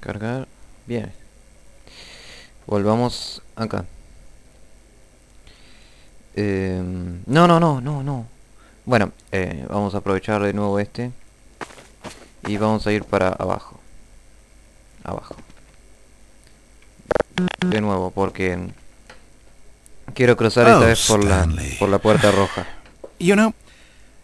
Cargar. Bien. Volvamos acá. No. Bueno, vamos a aprovechar de nuevo este. Y vamos a ir para abajo. Abajo. De nuevo, porque quiero cruzar esta vez por la puerta roja. You know,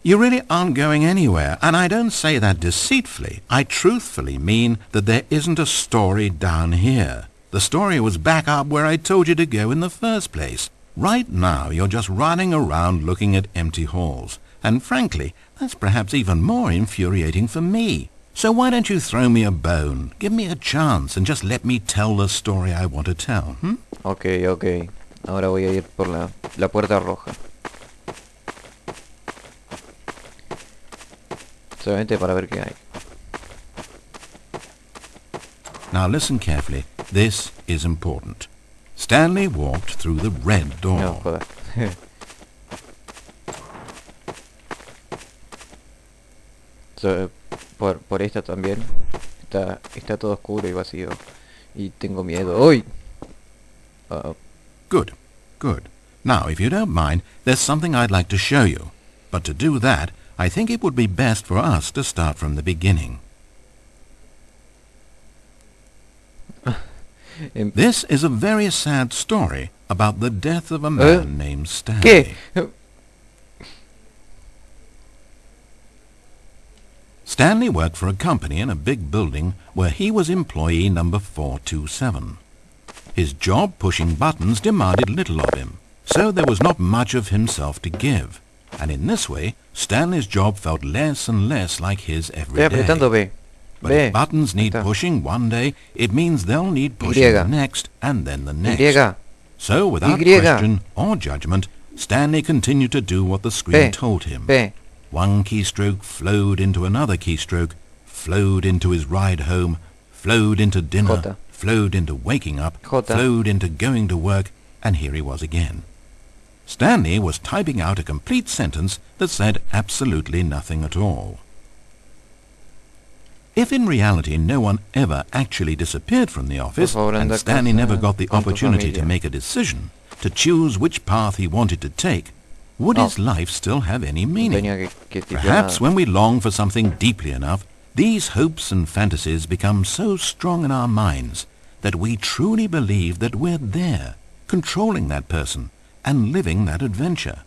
you really aren't going anywhere, and I don't say that deceitfully. I truthfully mean that there isn't a story down here. The story was back up where I told you to go in the first place. Right now, you're just running around looking at empty halls. And frankly, that's perhaps even more infuriating for me. So why don't you throw me a bone, give me a chance, and just let me tell the story I want to tell, hmm? Ok. Ahora voy a ir por la puerta roja. Solamente para ver qué hay. Now listen carefully. This is important. Stanley walked through the red door. No, joder. Por esta también. Está todo oscuro y vacío. Y tengo miedo. ¡Uy! Good. Now, if you don't mind, there's something I'd like to show you. But to do that, I think it would be best for us to start from the beginning. This is a very sad story about the death of a man named Stanley. ¿Qué? Stanley worked for a company in a big building where he was employee number 427. His job pushing buttons demanded little of him, so there was not much of himself to give. And in this way, Stanley's job felt less and less like his every day. But if buttons need pushing one day, it means they'll need pushing the next, and then the next. So, without question or judgment, Stanley continued to do what the screen told him. One keystroke flowed into another keystroke, flowed into his ride home, flowed into dinner, flowed into waking up, flowed into going to work, and here he was again. Stanley was typing out a complete sentence that said absolutely nothing at all. If in reality no one ever actually disappeared from the office, and Stanley never got the opportunity to make a decision, to choose which path he wanted to take, would his life still have any meaning? Perhaps when we long for something deeply enough, these hopes and fantasies become so strong in our minds that we truly believe that we're there, controlling that person, and living that adventure.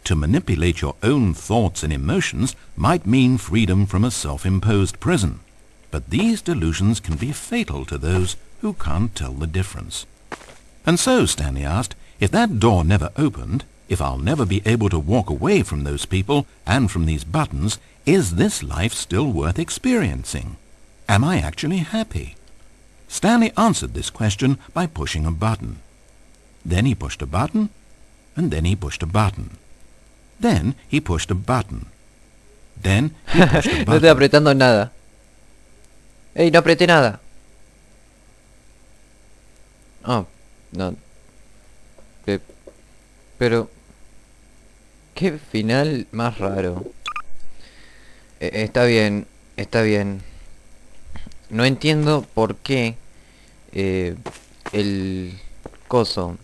To manipulate your own thoughts and emotions might mean freedom from a self-imposed prison, but these delusions can be fatal to those who can't tell the difference. And so, Stanley asked, if that door never opened, if I'll never be able to walk away from those people and from these buttons, is this life still worth experiencing? Am I actually happy? Stanley answered this question by pushing a button. Then he pushed a button, and then he pushed a button. Then he pushed a button. Then he pushed a button. No estoy apretando nada. ¡Ey, no apreté nada! Oh, no. Pero... ¡Qué final más raro! Está bien. No entiendo por qué el coso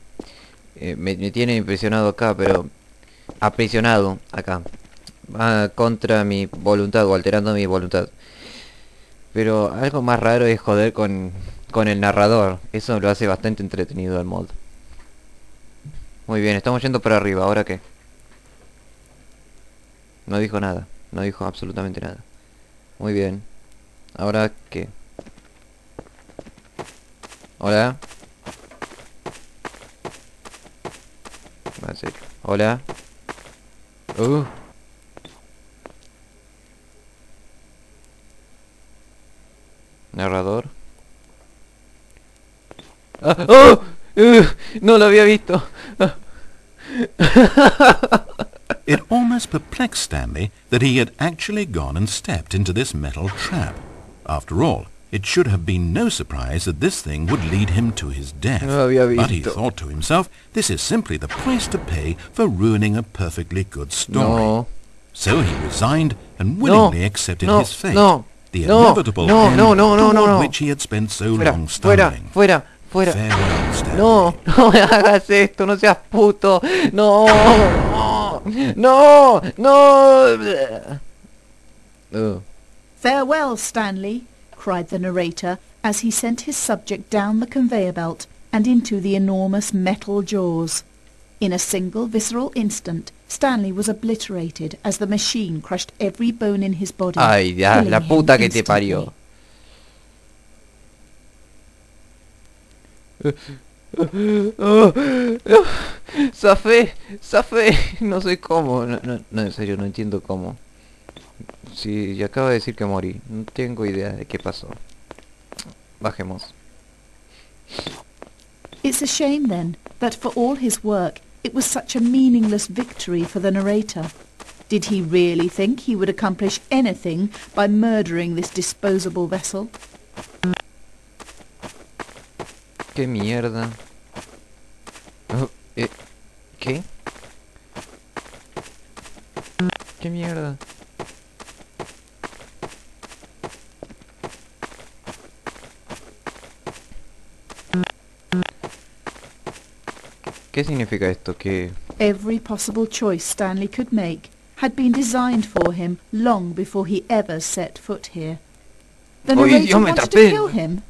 me tiene impresionado acá, pero... aprisionado acá. Va contra mi voluntad o alterando mi voluntad. Pero algo más raro es joder con el narrador. Eso lo hace bastante entretenido el mod. Muy bien, estamos yendo para arriba. ¿Ahora qué? No dijo nada. No dijo absolutamente nada. Muy bien. ¿Ahora qué? ¿Hola? No, en serio. ¿Hola? Narrador. ¡Oh! No lo había visto. It almost perplexed Stanley that he had actually gone and stepped into this metal trap. After all, it should have been no surprise that this thing would lead him to his death. No había visto. But he thought to himself, this is simply the price to pay for ruining a perfectly good story. No. So he resigned and willingly accepted his fate. the No, inevitable no, end no, no, no, no, toward no. which he had spent so Fuera, long fuera, stumbling. fuera, fuera. Farewell, Stanley. No, no me hagas esto, no seas puto. No, no, no. Farewell, Stanley, cried the narrator as he sent his subject down the conveyor belt and into the enormous metal jaws. In a single visceral instant, Stanley was obliterated as the machine crushed every bone in his body. Ay, ya, la killing puta him que te instantly. parió. Zafé, zafé. No sé cómo. No, no, no, en serio, no entiendo cómo. Sí, ya acabo de decir que morí. No tengo idea de qué pasó. Bajemos. It's a shame, then, that for all his work, it was such a meaningless victory for the narrator. Did he really think he would accomplish anything by murdering this disposable vessel? Qué mierda. Oh, ¿qué? ¿Qué mierda? ¿Qué significa esto? Que... Every possible choice Stanley could make had been designed for him long before he ever set foot here. The Oye, narrator Dios, me wanted to tapé. kill him.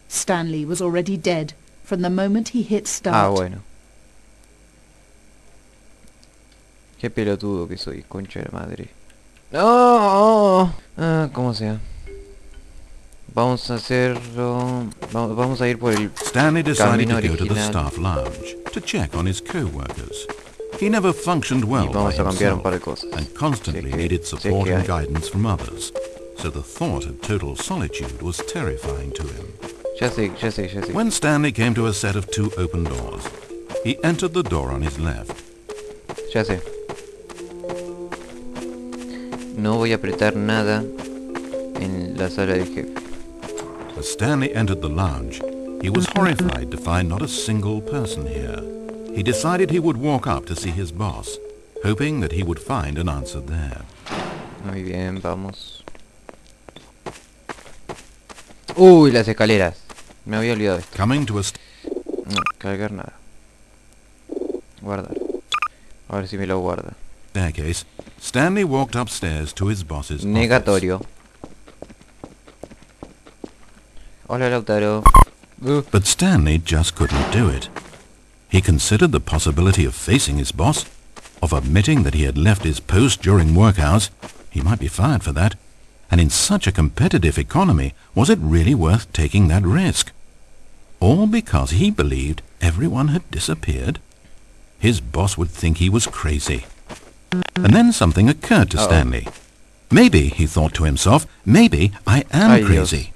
Stanley was already dead from the moment he hit Ah, start. bueno. Qué pelotudo que soy, concha de la madre. No. Ah, como sea. Vamos a hacerlo... Vamos a ir por el Stanley decided camino to go to the original. staff lounge to check on his co-workers. He never functioned well Y by vamos a cambiar un himself par de cosas. and constantly needed support and guidance from others, so the thought of total solitude was terrifying to him. Ya sé, ya sé, ya sé. When Stanley came to a set of 2 open doors, he entered the door on his left. Ya sé. No voy a apretar nada en la sala del jefe. As Stanley entered the lounge, he was horrified to find not a single person here. He decided he would walk up to see his boss, hoping that he would find an answer there. Muy bien, vamos. Uy, las escaleras. Me había olvidado esto. Coming to a No, cargar nada. Guardar. A ver si me lo guarda. staircase, Stanley walked upstairs to his boss's office. Negatorio. Hola, Lautaro. But Stanley just couldn't do it. He considered the possibility of facing his boss, of admitting that he had left his post during work hours. He might be fired for that. And in such a competitive economy, was it really worth taking that risk? All because he believed everyone had disappeared? His boss would think he was crazy. And then something occurred to Stanley. Maybe, he thought to himself, maybe I am Ay, crazy.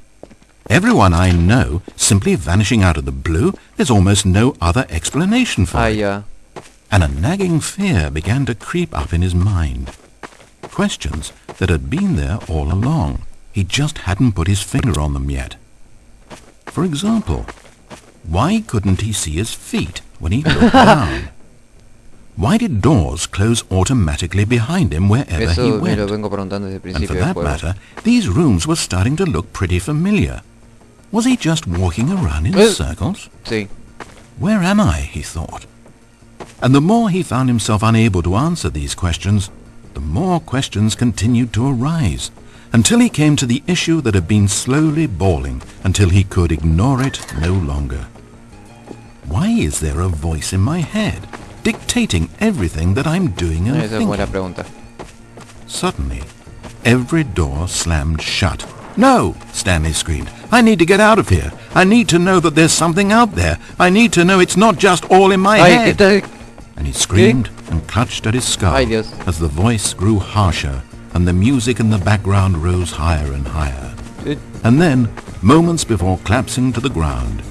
Everyone I know simply vanishing out of the blue, there's almost no other explanation for Ah, it. ya. And a nagging fear began to creep up in his mind. Questions that had been there all along. He just hadn't put his finger on them yet. For example, why couldn't he see his feet when he looked down? Why did doors close automatically behind him wherever he Eso me went? lo vengo preguntando desde el And for principio del that juego. matter, these rooms were starting to look pretty familiar. Was he just walking around in circles? Sí. Where am I, he thought. And the more he found himself unable to answer these questions, the more questions continued to arise, until he came to the issue that had been slowly boiling until he could ignore it no longer. Why is there a voice in my head, dictating everything that I'm doing and Esa es buena thinking? pregunta. Suddenly, every door slammed shut. "No!" Stanley screamed. "I need to get out of here. I need to know that there's something out there. I need to know it's not just all in my Ay, head." ¿qué tal? And he screamed and clutched at his skull Ay, Dios. as the voice grew harsher and the music in the background rose higher and higher. And then, moments before collapsing to the ground,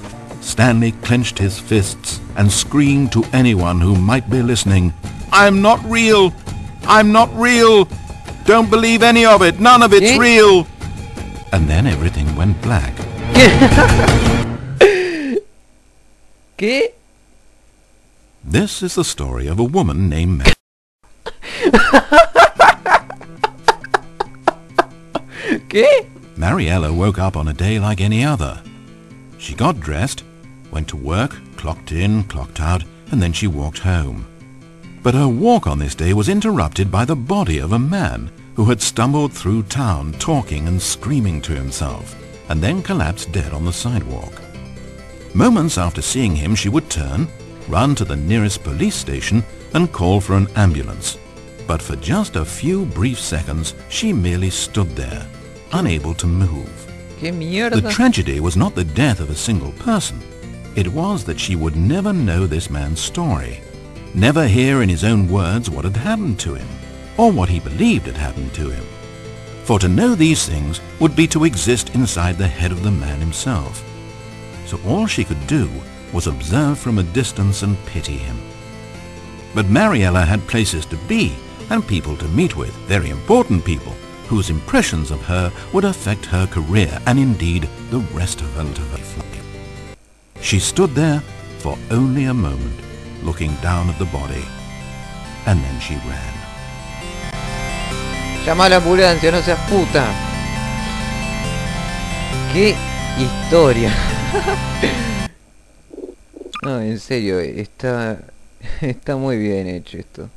Stanley clenched his fists and screamed to anyone who might be listening, "I'm not real! I'm not real! Don't believe any of it! None of it's ¿Qué? real!" And then everything went black. ¿Qué? This is the story of a woman named Mary. ¿Qué? Mariella woke up on a day like any other. She got dressed, went to work, clocked in, clocked out, and then she walked home. But her walk on this day was interrupted by the body of a man who had stumbled through town talking and screaming to himself, and then collapsed dead on the sidewalk. Moments after seeing him, she would turn, run to the nearest police station, and call for an ambulance. But for just a few brief seconds, she merely stood there, unable to move. ¿Qué mierda? The tragedy was not the death of a single person. It was that she would never know this man's story, never hear in his own words what had happened to him, or what he believed had happened to him. For to know these things would be to exist inside the head of the man himself. So all she could do was observe from a distance and pity him. But Mariella had places to be and people to meet with, very important people, whose impressions of her would affect her career and indeed the rest of her life. She stood there for only a moment, looking down at the body, and then she ran. Llama a la ambulancia, no seas puta. ¡Qué historia! No, en serio, está muy bien hecho esto.